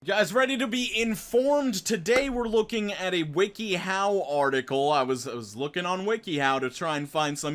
Guys, ready to be informed? Today we're looking at a WikiHow article. I was looking on WikiHow to try and find some,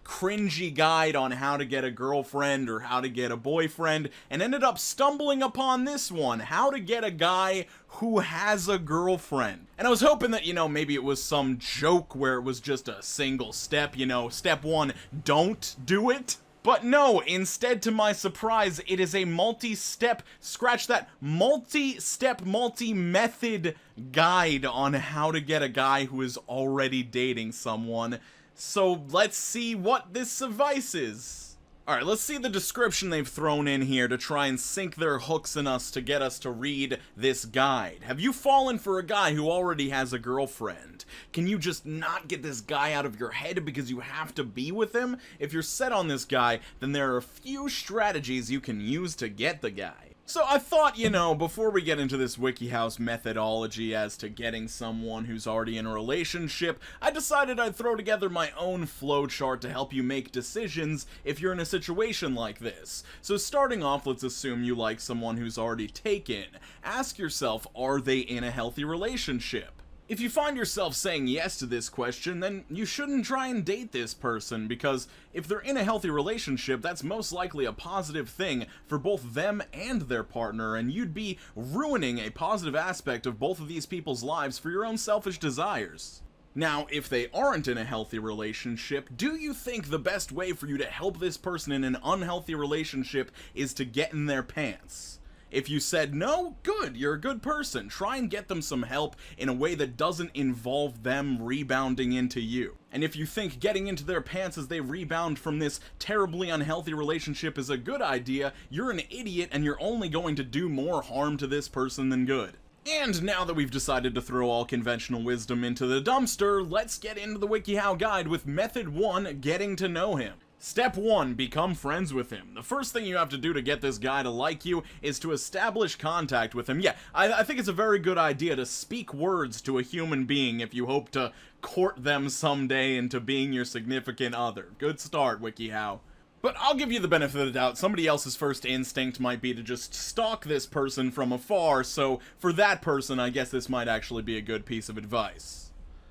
cringy guide on how to get a girlfriend or how to get a boyfriend, and ended up stumbling upon this one, how to get a guy who has a girlfriend. And I was hoping that, maybe it was some joke where it was just a single step, step one, don't do it. But no, instead, to my surprise, it is a multi-step, scratch that, multi-step, multi-method guide on how to get a guy who is already dating someone. So let's see what this suffices. Alright, let's see the description they've thrown in here to try and sink their hooks in us to get us to read this guide. Have you fallen for a guy who already has a girlfriend? Can you just not get this guy out of your head because you have to be with him? If you're set on this guy, then there are a few strategies you can use to get the guy. So I thought, before we get into this WikiHow's methodology as to getting someone who's already in a relationship, I decided I'd throw together my own flowchart to help you make decisions if you're in a situation like this. So starting off, let's assume you like someone who's already taken. Ask yourself, are they in a healthy relationship? If you find yourself saying yes to this question, then you shouldn't try and date this person, because if they're in a healthy relationship, that's most likely a positive thing for both them and their partner, and you'd be ruining a positive aspect of both of these people's lives for your own selfish desires. Now, if they aren't in a healthy relationship, do you think the best way for you to help this person in an unhealthy relationship is to get in their pants? If you said no, good, you're a good person. Try and get them some help in a way that doesn't involve them rebounding into you. And if you think getting into their pants as they rebound from this terribly unhealthy relationship is a good idea, you're an idiot and you're only going to do more harm to this person than good. And now that we've decided to throw all conventional wisdom into the dumpster, let's get into the WikiHow guide with Method 1, getting to know him. Step 1, become friends with him. The first thing you have to do to get this guy to like you is to establish contact with him. Yeah, I think it's a very good idea to speak words to a human being if you hope to court them someday into being your significant other. Good start, WikiHow. But I'll give you the benefit of the doubt. Somebody else's first instinct might be to just stalk this person from afar, so for that person, I guess this might actually be a good piece of advice.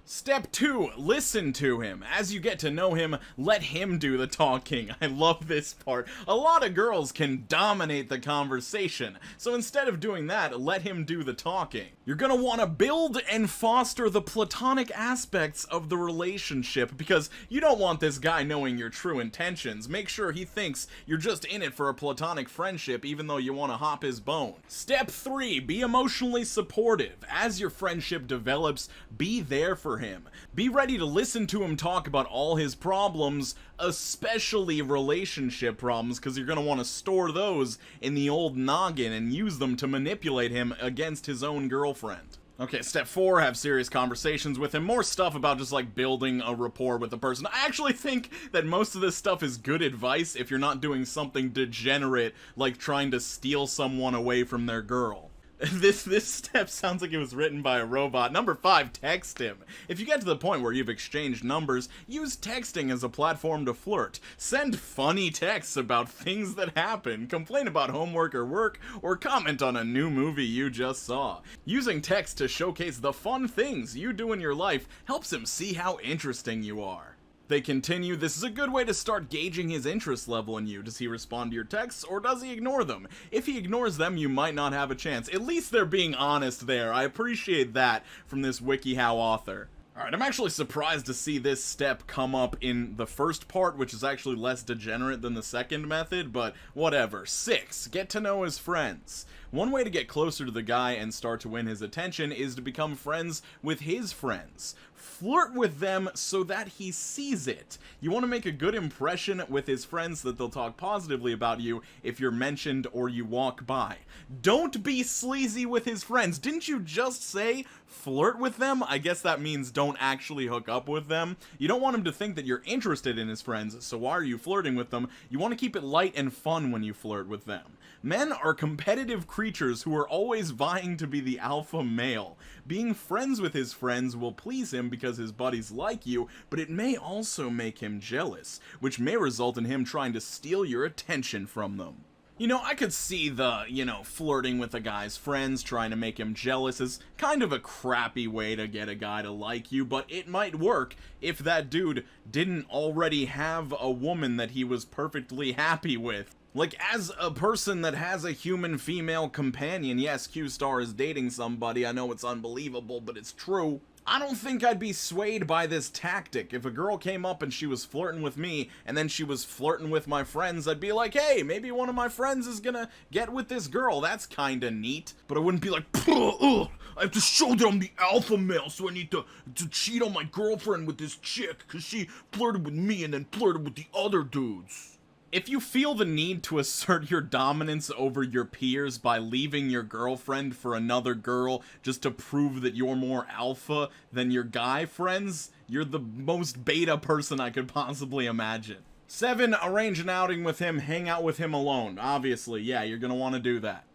Step 2, listen to him. As you get to know him, let him do the talking. I love this part. A lot of girls can dominate the conversation, so instead of doing that, let him do the talking. You're gonna want to build and foster the platonic aspects of the relationship, because you don't want this guy knowing your true intentions. Make sure he thinks you're just in it for a platonic friendship, even though you want to hop his bone. Step 3, be emotionally supportive. As your friendship develops, be there for him. Be ready to listen to him talk about all his problems, especially relationship problems, because you're going to want to store those in the old noggin and use them to manipulate him against his own girlfriend. Okay, step 4, have serious conversations with him. More stuff about just like building a rapport with the person. I actually think that most of this stuff is good advice if you're not doing something degenerate like trying to steal someone away from their girl. This step sounds like it was written by a robot. Number 5, text him. If you get to the point where you've exchanged numbers, use texting as a platform to flirt. Send funny texts about things that happen, complain about homework or work, or comment on a new movie you just saw. Using text to showcase the fun things you do in your life helps him see how interesting you are. They continue, this is a good way to start gauging his interest level in you. Does he respond to your texts, or does he ignore them? If he ignores them, you might not have a chance. At least they're being honest there. I appreciate that from this WikiHow author. Alright, I'm actually surprised to see this step come up in the first part, which is actually less degenerate than the second method, but whatever. 6, get to know his friends. One way to get closer to the guy and start to win his attention is to become friends with his friends. Flirt with them so that he sees it. You want to make a good impression with his friends so that they'll talk positively about you if you're mentioned or you walk by. Don't be sleazy with his friends. Didn't you just say flirt with them? I guess that means don't actually hook up with them. You don't want him to think that you're interested in his friends, so why are you flirting with them? You want to keep it light and fun when you flirt with them. Men are competitive creatures who are always vying to be the alpha male. Being friends with his friends will please him because his buddies like you, but it may also make him jealous, which may result in him trying to steal your attention from them. You know, I could see the, flirting with a guy's friends, trying to make him jealous is kind of a crappy way to get a guy to like you, but it might work if that dude didn't already have a woman that he was perfectly happy with. Like, as a person that has a human female companion, yes, Q-Star is dating somebody, I know it's unbelievable, but it's true. I don't think I'd be swayed by this tactic. If a girl came up and she was flirting with me, and then she was flirting with my friends, I'd be like, hey, maybe one of my friends is gonna get with this girl. That's kinda neat. But I wouldn't be like, I have to show that I'm the alpha male, so I need to cheat on my girlfriend with this chick, because she flirted with me and then flirted with the other dudes. If you feel the need to assert your dominance over your peers by leaving your girlfriend for another girl just to prove that you're more alpha than your guy friends, you're the most beta person I could possibly imagine. 7, arrange an outing with him, hang out with him alone. Obviously, yeah, you're gonna want to do that.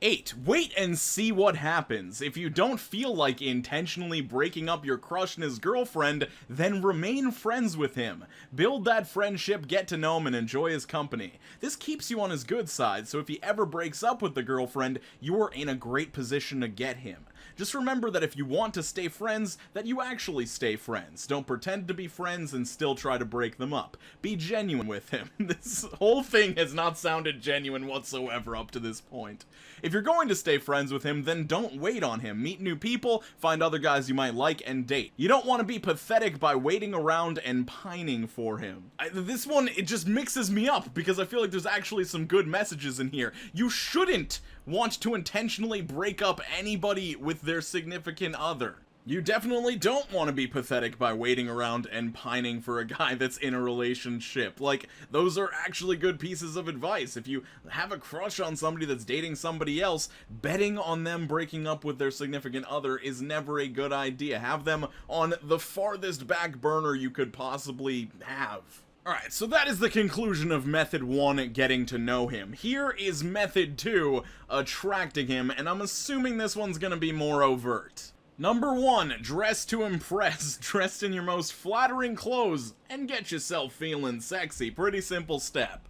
8, wait and see what happens. If you don't feel like intentionally breaking up your crush and his girlfriend, then remain friends with him. Build that friendship, get to know him, and enjoy his company. This keeps you on his good side, so if he ever breaks up with the girlfriend, you are in a great position to get him. Just remember that if you want to stay friends, that you actually stay friends. Don't pretend to be friends and still try to break them up. Be genuine with him. This whole thing has not sounded genuine whatsoever up to this point. If you're going to stay friends with him, then don't wait on him. Meet new people, find other guys you might like, and date. You don't want to be pathetic by waiting around and pining for him. This one, it just mixes me up, because I feel like there's actually some good messages in here. You shouldn't want to intentionally break up anybody with their significant other. You definitely don't want to be pathetic by waiting around and pining for a guy that's in a relationship. Like, those are actually good pieces of advice. If you have a crush on somebody that's dating somebody else, betting on them breaking up with their significant other is never a good idea. Have them on the farthest back burner you could possibly have. Alright, so that is the conclusion of Method 1, getting to know him. Here is Method 2, attracting him, and I'm assuming this one's gonna be more overt. Number 1, dress to impress. Dress in your most flattering clothes and get yourself feeling sexy. Pretty simple step.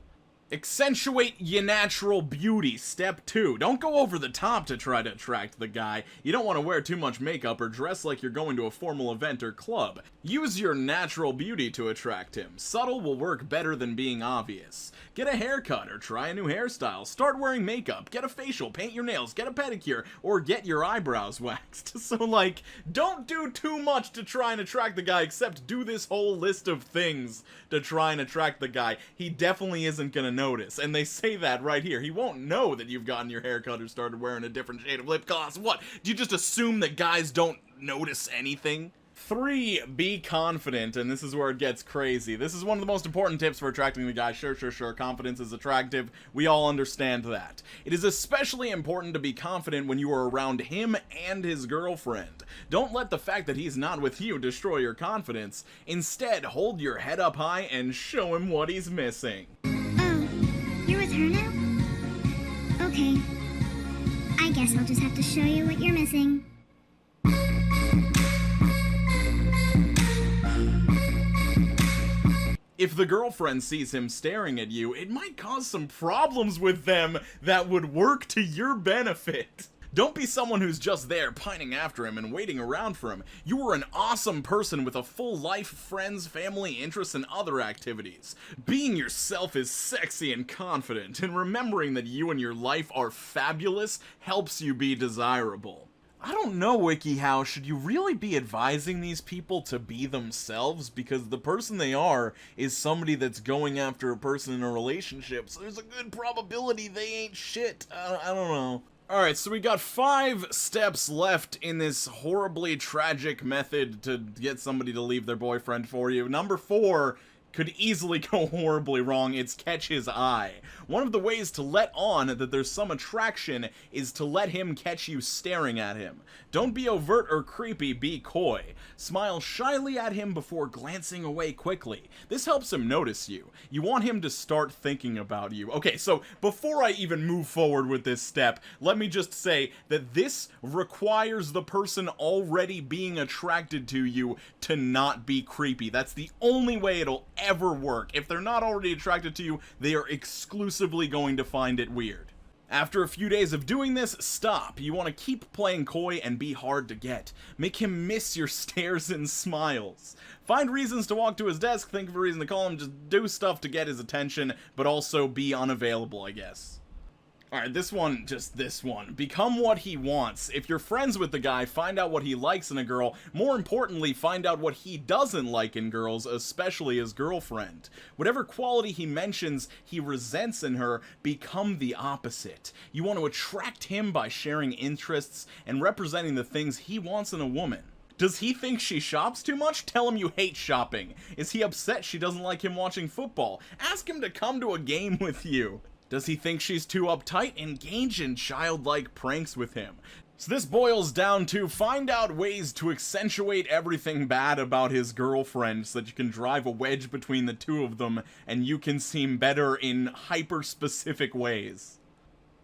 Accentuate your natural beauty. Step 2. Don't go over the top to try to attract the guy. You don't want to wear too much makeup or dress like you're going to a formal event or club. Use your natural beauty to attract him. Subtle will work better than being obvious. Get a haircut or try a new hairstyle. Start wearing makeup. Get a facial. Paint your nails. Get a pedicure. Or get your eyebrows waxed. So, like, don't do too much to try and attract the guy, except do this whole list of things to try and attract the guy. He definitely isn't gonna notice, and they say that right here. He won't know that you've gotten your hair cut or started wearing a different shade of lip gloss. What? Do you just assume that guys don't notice anything? 3, be confident, and this is where it gets crazy. This is one of the most important tips for attracting the guy. Sure, confidence is attractive. We all understand that. It is especially important to be confident when you are around him and his girlfriend. Don't let the fact that he's not with you destroy your confidence. Instead, hold your head up high and show him what he's missing. Oh, you're with her now? Okay. I guess I'll just have to show you what you're missing. If the girlfriend sees him staring at you, it might cause some problems with them that would work to your benefit. Don't be someone who's just there pining after him and waiting around for him. You are an awesome person with a full life, friends, family, interests, and other activities. Being yourself is sexy and confident, and remembering that you and your life are fabulous helps you be desirable. I don't know, WikiHow, should you really be advising these people to be themselves? Because the person they are is somebody that's going after a person in a relationship, so there's a good probability they ain't shit. I don't know. Alright, so we got 5 steps left in this horribly tragic method to get somebody to leave their boyfriend for you. Number 4 could easily go horribly wrong. It's catch his eye. One of the ways to let on that there's some attraction is to let him catch you staring at him. Don't be overt or creepy, be coy. Smile shyly at him before glancing away quickly. This helps him notice you. You want him to start thinking about you. Okay, so before I even move forward with this step, let me just say that this requires the person already being attracted to you to not be creepy. That's the only way it'll ever work. If they're not already attracted to you, they are exclusively going to find it weird. After a few days of doing this, stop. You want to keep playing coy and be hard to get. Make him miss your stares and smiles. Find reasons to walk to his desk, think of a reason to call him, just do stuff to get his attention, but also be unavailable, I guess. Alright, this one. Become what he wants. If you're friends with the guy, find out what he likes in a girl. More importantly, find out what he doesn't like in girls, especially his girlfriend. Whatever quality he mentions he resents in her, become the opposite. You want to attract him by sharing interests and representing the things he wants in a woman. Does he think she shops too much? Tell him you hate shopping. Is he upset she doesn't like him watching football? Ask him to come to a game with you. Does he think she's too uptight? Engage in childlike pranks with him. So this boils down to find out ways to accentuate everything bad about his girlfriend so that you can drive a wedge between the two of them and you can seem better in hyper-specific ways.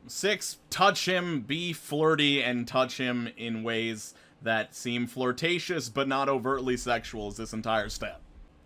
6. Touch him, be flirty, and touch him in ways that seem flirtatious but not overtly sexual is this entire step.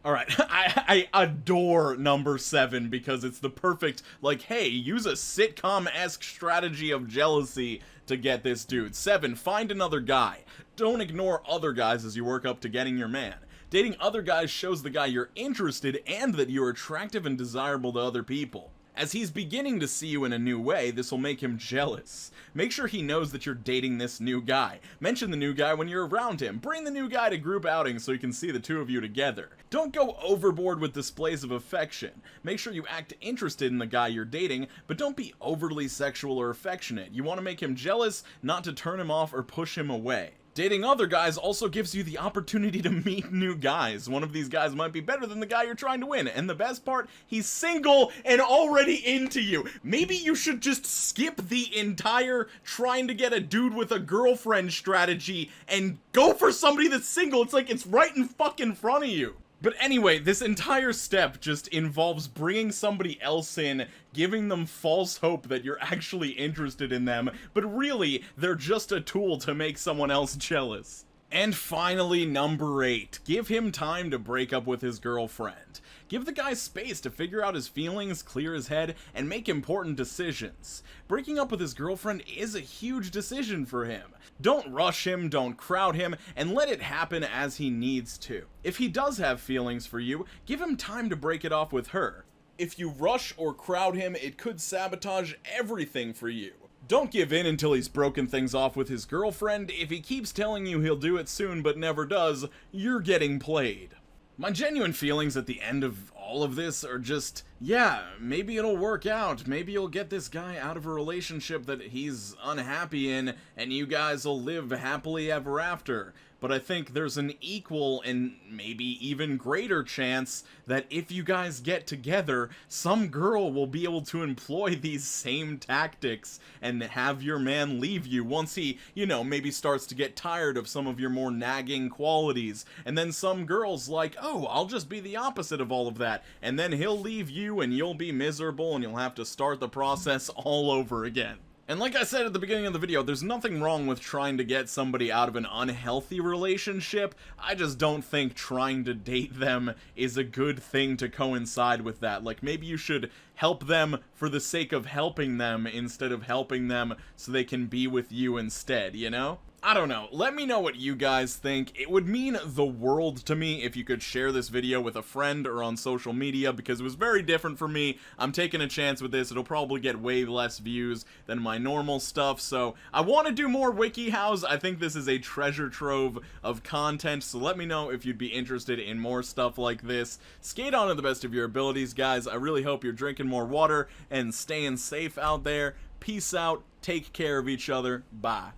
Alright, I adore number 7 because it's the perfect, like, hey, use a sitcom-esque strategy of jealousy to get this dude. 7, find another guy. Don't ignore other guys as you work up to getting your man. Dating other guys shows the guy you're interested and that you're attractive and desirable to other people. As he's beginning to see you in a new way, this will make him jealous. Make sure he knows that you're dating this new guy. Mention the new guy when you're around him. Bring the new guy to group outings so you can see the two of you together. Don't go overboard with displays of affection. Make sure you act interested in the guy you're dating, but don't be overly sexual or affectionate. You want to make him jealous, not to turn him off or push him away. Dating other guys also gives you the opportunity to meet new guys. One of these guys might be better than the guy you're trying to win. And the best part, he's single and already into you. Maybe you should just skip the entire trying to get a dude with a girlfriend strategy and go for somebody that's single. It's like it's right in fucking front of you. But anyway, this entire step just involves bringing somebody else in, giving them false hope that you're actually interested in them, but really, they're just a tool to make someone else jealous. And finally, number 8. Give him time to break up with his girlfriend. Give the guy space to figure out his feelings, clear his head, and make important decisions. Breaking up with his girlfriend is a huge decision for him. Don't rush him, don't crowd him, and let it happen as he needs to. If he does have feelings for you, give him time to break it off with her. If you rush or crowd him, it could sabotage everything for you. Don't give in until he's broken things off with his girlfriend. If he keeps telling you he'll do it soon but never does, you're getting played. My genuine feelings at the end of all of this are just, yeah, maybe it'll work out. Maybe you'll get this guy out of a relationship that he's unhappy in, and you guys will live happily ever after. But I think there's an equal and maybe even greater chance that if you guys get together, some girl will be able to employ these same tactics and have your man leave you once he, you know, maybe starts to get tired of some of your more nagging qualities. And then some girl's like, oh, I'll just be the opposite of all of that. And then he'll leave you and you'll be miserable and you'll have to start the process all over again. And like I said at the beginning of the video, there's nothing wrong with trying to get somebody out of an unhealthy relationship. I just don't think trying to date them is a good thing to coincide with that. Like, maybe you should help them for the sake of helping them instead of helping them so they can be with you instead, you know? I don't know. Let me know what you guys think. It would mean the world to me if you could share this video with a friend or on social media because it was very different for me. I'm taking a chance with this. It'll probably get way less views than my normal stuff, so I want to do more WikiHows. I think this is a treasure trove of content, so let me know if you'd be interested in more stuff like this. Skate on to the best of your abilities, guys. I really hope you're drinking more water and staying safe out there. Peace out. Take care of each other. Bye.